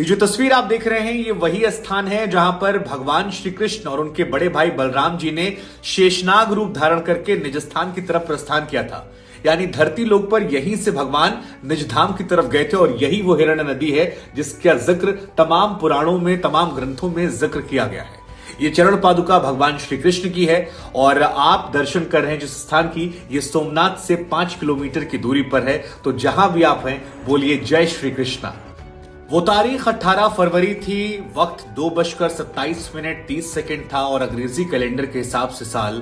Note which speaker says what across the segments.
Speaker 1: ये जो तस्वीर आप देख रहे हैं ये वही स्थान है जहां पर भगवान श्री कृष्ण और उनके बड़े भाई बलराम जी ने शेषनाग रूप धारण करके निज स्थान की तरफ प्रस्थान किया था। यानी धरती लोक पर यहीं से भगवान निज धाम की तरफ गए थे और यही वो हिरण्य नदी है जिसका जिक्र तमाम पुराणों में, तमाम ग्रंथों में जिक्र किया गया है। ये चरण पादुका भगवान श्री कृष्ण की है और आप दर्शन कर रहे हैं जिस स्थान की, ये सोमनाथ से 5 किलोमीटर की दूरी पर है। तो जहां भी आप हैं बोलिए जय श्री कृष्णा। वो तारीख 18 फरवरी थी, वक्त 2:27:30 था और अंग्रेजी कैलेंडर के हिसाब से साल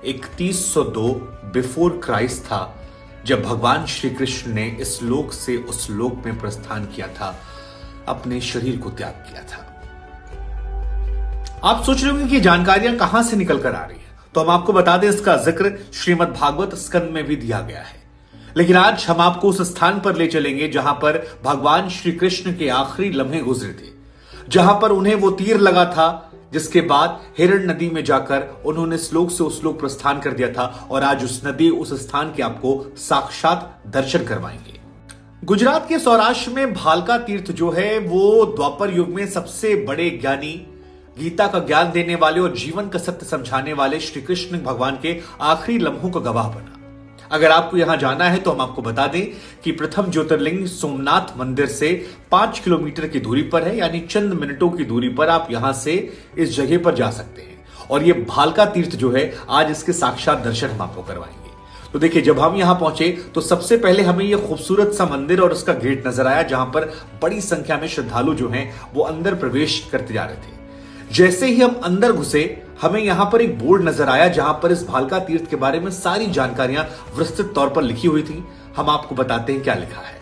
Speaker 1: 3102 बिफोर क्राइस्ट था जब भगवान श्री कृष्ण ने इस लोक से उस लोक में प्रस्थान किया था, अपने शरीर को त्याग किया था। आप सोच रहे होंगे कि जानकारियां कहां से निकल कर आ रही है, तो हम आपको बता दें इसका जिक्र श्रीमद् भागवत स्कंद में भी दिया गया है। लेकिन आज हम आपको उस स्थान पर ले चलेंगे जहां पर भगवान श्री कृष्ण के आखिरी लम्हे गुजरे थे, जहां पर उन्हें वो तीर लगा था जिसके बाद हिरण्य नदी में जाकर उन्होंने श्लोक से उस लोक प्रस्थान कर दिया था। और आज उस नदी, उस स्थान के आपको साक्षात दर्शन करवाएंगे। गुजरात के सौराष्ट्र में भालका तीर्थ जो है वो द्वापर युग में सबसे बड़े ज्ञानी, गीता का ज्ञान देने वाले और जीवन का सत्य समझाने वाले श्री कृष्ण भगवान के आखिरी लम्हों का गवाह बना। अगर आपको यहां जाना है तो हम आपको बता दें कि प्रथम ज्योतिर्लिंग सोमनाथ मंदिर से 5 किलोमीटर की दूरी पर है, यानी चंद मिनटों की दूरी पर आप यहां से इस जगह पर जा सकते हैं। और ये भालका तीर्थ जो है आज इसके साक्षात दर्शन हम आपको करवाएंगे। तो देखिए, जब हम यहां पहुंचे तो सबसे पहले हमें यह खूबसूरत सा मंदिर और उसका गेट नजर आया जहां पर बड़ी संख्या में श्रद्धालु जो हैं वो अंदर प्रवेश करते जा रहे थे। जैसे ही हम अंदर घुसे हमें यहां पर एक बोर्ड नजर आया जहां पर इस भालका तीर्थ के बारे में सारी जानकारियां विस्तृत तौर पर लिखी हुई थी। हम आपको बताते हैं क्या लिखा है।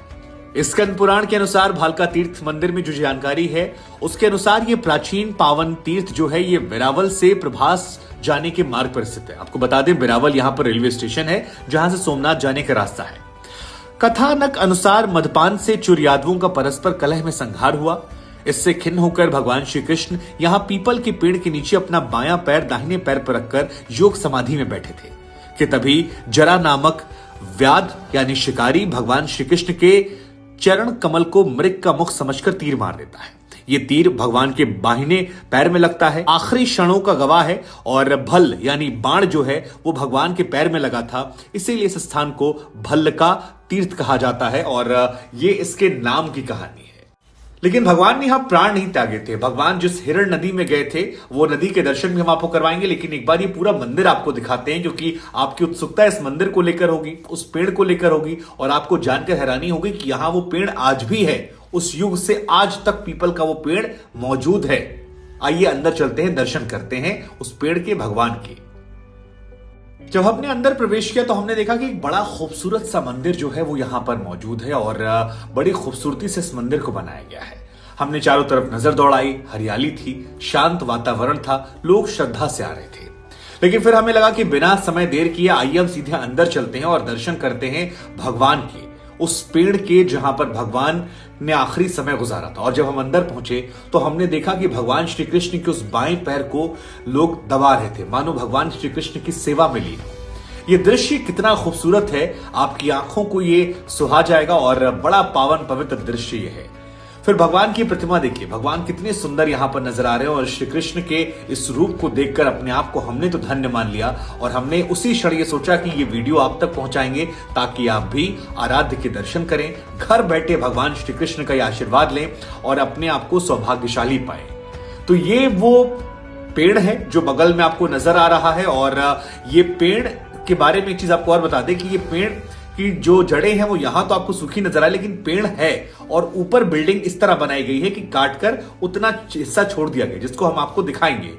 Speaker 1: स्कंद पुराण के अनुसार भालका तीर्थ मंदिर में जो जानकारी है उसके अनुसार ये प्राचीन पावन तीर्थ जो है ये वेरावल से प्रभास जाने के मार्ग पर स्थित है। आपको बता दें वेरावल यहां पर रेलवे स्टेशन है जहां से सोमनाथ जाने का रास्ता है। कथानक अनुसार मदपान से चुर यादवों का परस्पर कलह में संघार हुआ। इससे खिन्न होकर भगवान श्री कृष्ण यहां पीपल के पेड़ के नीचे अपना बायां पैर दाहिने पैर पर रखकर योग समाधि में बैठे थे कि तभी जरा नामक व्याध यानी शिकारी भगवान श्री कृष्ण के चरण कमल को मृग का मुख समझकर तीर मार देता है। ये तीर भगवान के बाहिने पैर में लगता है, आखिरी क्षणों का गवाह है। और भल यानी बाण जो है वो भगवान के पैर में लगा था, इसीलिए इस स्थान को भल्ल का तीर्थ कहा जाता है और ये इसके नाम की कहानी है। लेकिन भगवान ने यहां प्राण नहीं त्यागे थे। भगवान जिस हिरण्य नदी में गए थे वो नदी के दर्शन भी हम आपको करवाएंगे। लेकिन एक बार ये पूरा मंदिर आपको दिखाते हैं क्योंकि आपकी उत्सुकता इस मंदिर को लेकर होगी, उस पेड़ को लेकर होगी और आपको जानकर हैरानी होगी कि यहां वो पेड़ आज भी है। उस युग से आज तक पीपल का वो पेड़ मौजूद है। आइए अंदर चलते हैं, दर्शन करते हैं उस पेड़ के, भगवान के। जब हमने अंदर प्रवेश किया तो हमने देखा कि एक बड़ा खूबसूरत सा मंदिर जो है वो यहां पर मौजूद है और बड़ी खूबसूरती से इस मंदिर को बनाया गया है। हमने चारों तरफ नजर दौड़ाई, हरियाली थी, शांत वातावरण था, लोग श्रद्धा से आ रहे थे। लेकिन फिर हमें लगा कि बिना समय देर किए आइए हम सीधे अंदर चलते हैं और दर्शन करते हैं भगवान के, उस पेड़ के जहां पर भगवान ने आखिरी समय गुजारा था। और जब हम अंदर पहुंचे तो हमने देखा कि भगवान श्री कृष्ण के उस बाएं पैर को लोग दबा रहे थे, मानो भगवान श्री कृष्ण की सेवा में लीन हो। ये दृश्य कितना खूबसूरत है, आपकी आंखों को ये सुहा जाएगा और बड़ा पावन पवित्र दृश्य ये है। फिर भगवान की प्रतिमा देखिए, भगवान कितने सुंदर यहां पर नजर आ रहे हैं और श्री कृष्ण के इस रूप को देखकर अपने आप को हमने तो धन्य मान लिया और हमने उसी क्षण ये सोचा कि ये वीडियो आप तक पहुंचाएंगे ताकि आप भी आराध्य के दर्शन करें, घर बैठे भगवान श्री कृष्ण का आशीर्वाद लें और अपने आप को सौभाग्यशाली पाए। तो ये वो पेड़ है जो बगल में आपको नजर आ रहा है। और ये पेड़ के बारे में एक चीज आपको और बता दें कि ये पेड़ की जो जड़ें हैं वो यहां तो आपको सूखी नजर आए, लेकिन पेड़ है और ऊपर बिल्डिंग इस तरह बनाई गई है कि काटकर उतना हिस्सा छोड़ दिया गया, जिसको हम आपको दिखाएंगे।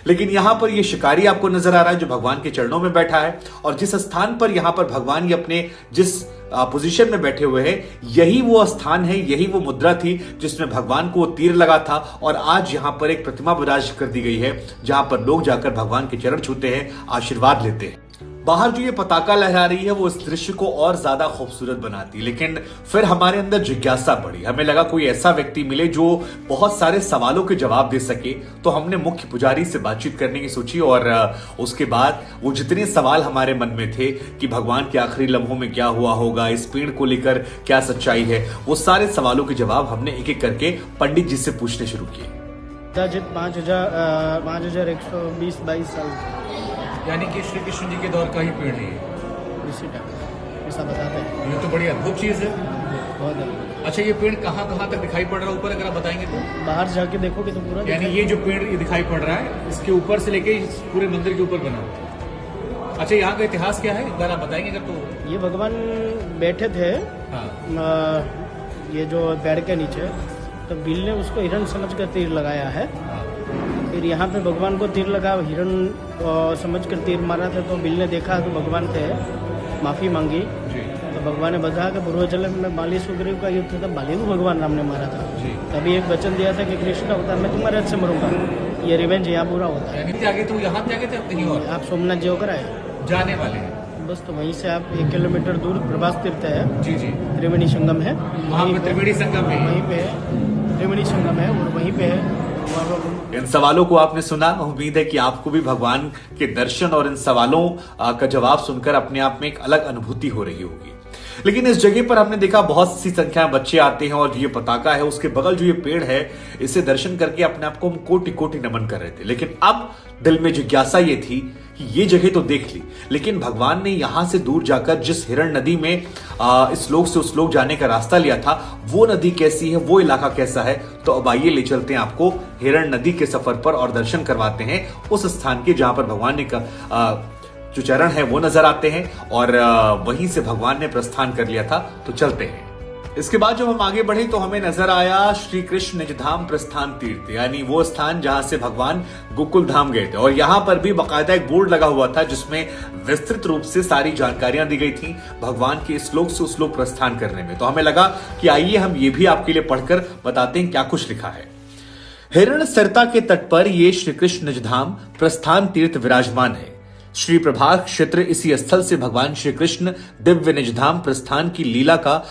Speaker 1: लेकिन यहां पर ये शिकारी आपको नजर आ रहा है जो भगवान के चरणों में बैठा है और जिस स्थान पर यहां पर भगवान ये अपने जिस पोजीशन में बैठे हुए हैं यही वो स्थान है, यही वो मुद्रा थी जिसमें भगवान को वो तीर लगा था। और आज यहां पर एक प्रतिमा विराज कर दी गई है जहां पर लोग जाकर भगवान के चरण छूते हैं, आशीर्वाद लेते हैं। बाहर जो ये पताका लहरा रही है वो इस दृश्य को और ज्यादा खूबसूरत बनाती है। लेकिन फिर हमारे अंदर जिज्ञासा बढ़ी, हमें लगा कोई ऐसा व्यक्ति मिले जो बहुत सारे सवालों के जवाब दे सके। तो हमने मुख्य पुजारी से बातचीत करने की सोची और उसके बाद वो जितने सवाल हमारे मन में थे कि भगवान के आखिरी लम्हों में क्या हुआ होगा, इस पेड़ को लेकर क्या सच्चाई है, वो सारे सवालों के जवाब हमने एक एक करके पंडित जी से पूछने शुरू किए।
Speaker 2: 5120-22 साल
Speaker 3: यानी कि श्री कृष्ण जी के दौर का ही पेड़ है
Speaker 2: इसी टाइम ऐसा बताते हैं।
Speaker 3: ये तो बड़ी अद्भुत चीज है।
Speaker 2: बहुत अद्भुत।
Speaker 3: अच्छा, ये पेड़ कहाँ कहाँ तक दिखाई पड़ रहा है ऊपर, अगर आप बताएंगे तो?
Speaker 2: बाहर जाके देखोगे तो पूरा
Speaker 3: यानी ये जो पेड़ ये दिखाई पड़ रहा है इसके ऊपर से लेके इस पूरे मंदिर के ऊपर बना हुआ है। अच्छा, यहाँ का इतिहास क्या है, अगर आप बताएंगे अगर तो?
Speaker 2: ये भगवान बैठे थे
Speaker 3: हाँ।
Speaker 2: ये जो पेड़ के नीचे, तो बिल ने उसको हिरण समझकर तीर लगाया है। फिर यहाँ पे भगवान को तीर लगा, हिरण समझकर तीर मारा था। तो बिल ने देखा तो भगवान थे, माफी मांगी। तो भगवान ने बताया कि पूर्व जन्म में बाली सुग्रीव का युद्ध था, बाली को भगवान राम ने मारा था। तभी एक वचन दिया था कि कृष्ण अवतार मैं तुम्हारे हाथ से मरूंगा, ये रिवेंज यहाँ पूरा होता है।
Speaker 3: आगे तो यहाँ पे आगे थे कहीं और?
Speaker 2: आप सोमनाथ जी होकर आए
Speaker 3: जाने वाले हैं
Speaker 2: बस, तो वहीं से आप 1 किलोमीटर दूर प्रभास तीर्थ है।
Speaker 3: जी जी,
Speaker 2: त्रिवेणी संगम है,
Speaker 3: वहाँ पे त्रिवेणी संगम है,
Speaker 2: वहीं पे त्रिवेणी संगम है और वहीं पे है।
Speaker 1: इन सवालों को आपने सुना, उम्मीद है कि आपको भी भगवान के दर्शन और इन सवालों का जवाब सुनकर अपने आप में एक अलग अनुभूति हो रही होगी। लेकिन इस जगह पर हमने देखा बहुत सी संख्या में बच्चे आते हैं और ये पताका है, उसके बगल जो ये पेड़ है, इसे दर्शन करके अपने आप को हम कोटि कोटि नमन कर रहे थे। लेकिन अब दिल में जिज्ञासा ये थी कि ये जगह तो देख ली, लेकिन भगवान ने यहां से दूर जाकर जिस हिरण नदी में इस लोक से उस लोक जाने का रास्ता लिया था, वो नदी कैसी है, वो इलाका कैसा है। तो अब आइए ले चलते हैं आपको हिरण नदी के सफर पर और दर्शन करवाते हैं उस स्थान के जहां पर भगवान ने जो चरण है वो नजर आते हैं और वहीं से भगवान ने प्रस्थान कर लिया था। तो चलते हैं। इसके बाद जब हम आगे बढ़े तो हमें नजर आया श्री कृष्ण निजधाम प्रस्थान तीर्थ, यानी वो स्थान जहां से भगवान गोकुल धाम गए थे। और यहां पर भी बाकायदा एक बोर्ड लगा हुआ था जिसमें विस्तृत रूप से सारी जानकारियां दी गई थी भगवान के इस लोक से उस लोक प्रस्थान करने में। तो हमें लगा कि आइए हम ये भी आपके लिए पढ़कर बताते हैं क्या कुछ लिखा है। हिरण सरता के तट पर ये श्री कृष्ण निजधाम प्रस्थान तीर्थ विराजमान है। श्री प्रभात क्षेत्र इसी स्थल से भगवान श्री कृष्ण दिव्य निजधाम प्रस्थान की लीला का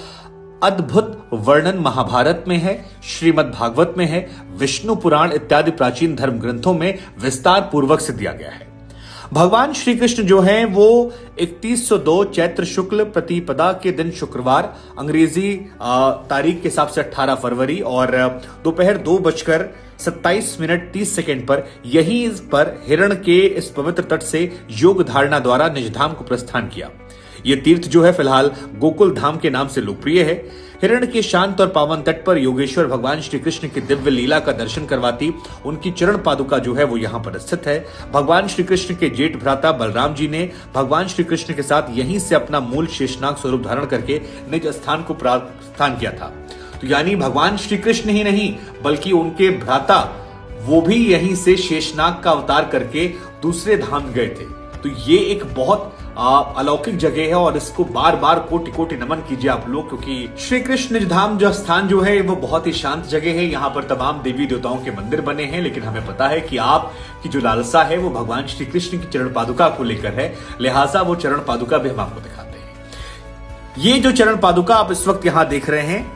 Speaker 1: अद्भुत वर्णन महाभारत में है, श्रीमद् भागवत में है, विष्णु पुराण इत्यादि प्राचीन धर्म ग्रंथों में विस्तार पूर्वक से दिया गया है। भगवान श्री कृष्ण जो हैं वो 3102 चैत्र शुक्ल प्रतिपदा के दिन शुक्रवार, अंग्रेजी तारीख के हिसाब से 18 फरवरी और दोपहर 2:27:30 पर यहीं पर हिरण के इस पवित्र तट से योग धारणा द्वारा निजधाम को प्रस्थान किया। ये तीर्थ जो है फिलहाल गोकुल धाम के नाम से लोकप्रिय है। हिरण के शांत और पावन तट पर योगेश्वर भगवान श्री कृष्ण की दिव्य लीला का दर्शन करवाती उनकी चरण पादुका जो है वो यहाँ पर स्थित है। भगवान श्री कृष्ण के जेठ भ्राता बलराम जी ने भगवान श्री कृष्ण के साथ यहीं से अपना मूल शेषनाग स्वरूप धारण करके निज स्थान को प्रस्थान किया था। तो यानी भगवान श्री कृष्ण ही नहीं बल्कि उनके भ्राता वो भी यहीं से शेषनाग का अवतार करके दूसरे धाम गए थे। तो ये एक बहुत अलौकिक जगह है और इसको बार बार कोटि कोटि नमन कीजिए आप लोग, क्योंकि श्री कृष्ण निजधाम जो स्थान जो है वो बहुत ही शांत जगह है। यहाँ पर तमाम देवी देवताओं के मंदिर बने हैं, लेकिन हमें पता है कि आपकी जो लालसा है वो भगवान श्री कृष्ण की चरण पादुका को लेकर है, लिहाजा वो चरण पादुका भी हम आपको दिखाते हैं। ये जो चरण पादुका आप इस वक्त यहाँ देख रहे हैं,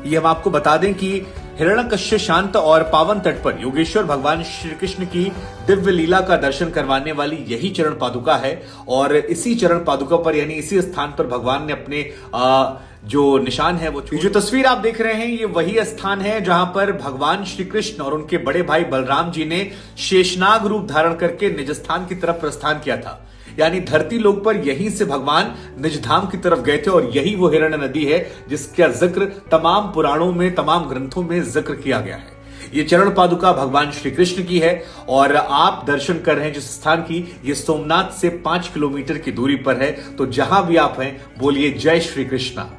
Speaker 1: ये हम आपको बता दें कि हिरण्यकश्य शांत और पावन तट पर योगेश्वर भगवान श्री कृष्ण की दिव्य लीला का दर्शन करवाने वाली यही चरण पादुका है। और इसी चरण पादुका पर यानी इसी स्थान पर भगवान ने अपने जो निशान है वो जो तस्वीर आप देख रहे हैं ये वही स्थान है जहां पर भगवान श्री कृष्ण और उनके बड़े भाई बलराम जी ने शेषनाग रूप धारण करके निज स्थान की तरफ प्रस्थान किया था। यानी धरती लोक पर यहीं से भगवान निजधाम की तरफ गए थे और यही वो हिरण्य नदी है जिसका जिक्र तमाम पुराणों में तमाम ग्रंथों में जिक्र किया गया है। ये चरण पादुका भगवान श्री कृष्ण की है और आप दर्शन कर रहे हैं जिस स्थान की, ये सोमनाथ से 5 किलोमीटर की दूरी पर है। तो जहां भी आप हैं बोलिए जय श्री कृष्णा।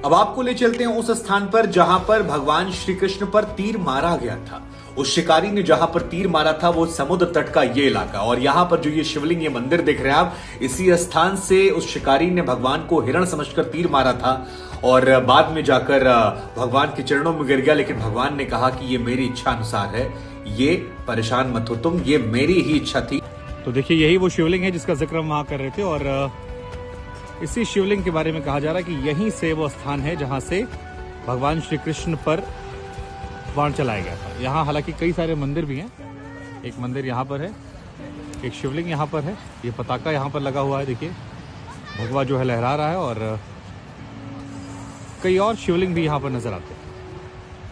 Speaker 1: अब आपको ले चलते हैं उस स्थान पर जहां पर भगवान श्री कृष्ण पर तीर मारा गया था। उस शिकारी ने जहां पर तीर मारा था वो समुद्र तट का ये इलाका, और यहां पर जो ये शिवलिंग ये मंदिर देख रहे हैं आप, इसी स्थान से उस शिकारी ने भगवान को हिरण समझकर तीर मारा था और बाद में जाकर भगवान के चरणों में गिर गया। लेकिन भगवान ने कहा कि ये मेरी इच्छा अनुसार है, ये परेशान मत हो तुम, ये मेरी ही इच्छा थी।
Speaker 3: तो देखिए यही वो शिवलिंग है जिसका जिक्र हम वहां कर रहे थे, और इसी शिवलिंग के बारे में कहा जा रहा है कि यहीं से वो स्थान है जहां से भगवान श्री कृष्ण पर बाण चलाया गया था। यहाँ हालांकि कई सारे मंदिर भी हैं, एक मंदिर यहाँ पर है, एक शिवलिंग यहाँ पर है, ये पताका यहाँ पर लगा हुआ है, देखिए भगवा जो है लहरा रहा है, और कई और शिवलिंग भी यहाँ पर नजर आते हैं।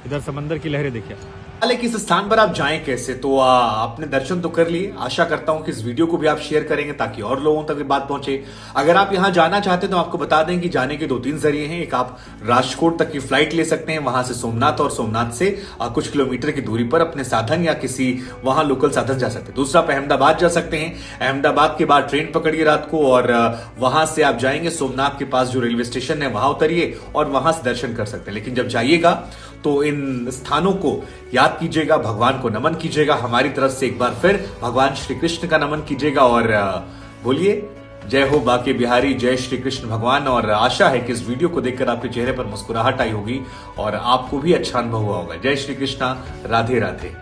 Speaker 3: इधर समंदर की लहरें देखिए।
Speaker 1: हालांकि इस स्थान पर आप जाएं कैसे, तो आपने दर्शन तो कर लिए। आशा करता हूं कि इस वीडियो को भी आप शेयर करेंगे ताकि और लोगों तक ये बात पहुंचे। अगर आप यहां जाना चाहते हैं तो आपको बता दें कि जाने के 2-3 जरिए हैं। एक, आप राजकोट तक की फ्लाइट ले सकते हैं, वहां से सोमनाथ, और सोमनाथ से कुछ किलोमीटर की दूरी पर अपने साधन या किसी वहां लोकल साधन जा सकते हैं। दूसरा, आप अहमदाबाद जा सकते हैं। अहमदाबाद के बाद ट्रेन पकड़िए रात को, और वहां से आप जाएंगे सोमनाथ के पास जो रेलवे स्टेशन है वहां उतरिए और वहां से दर्शन कर सकते हैं। लेकिन जब जाइएगा तो इन स्थानों को याद कीजिएगा, भगवान को नमन कीजिएगा। हमारी तरफ से एक बार फिर भगवान श्री कृष्ण का नमन कीजिएगा, और बोलिए जय हो बाके बिहारी, जय श्री कृष्ण भगवान। और आशा है कि इस वीडियो को देखकर आपके चेहरे पर मुस्कुराहट आई होगी और आपको भी अच्छा अनुभव हुआ होगा। जय श्री कृष्णा, राधे राधे।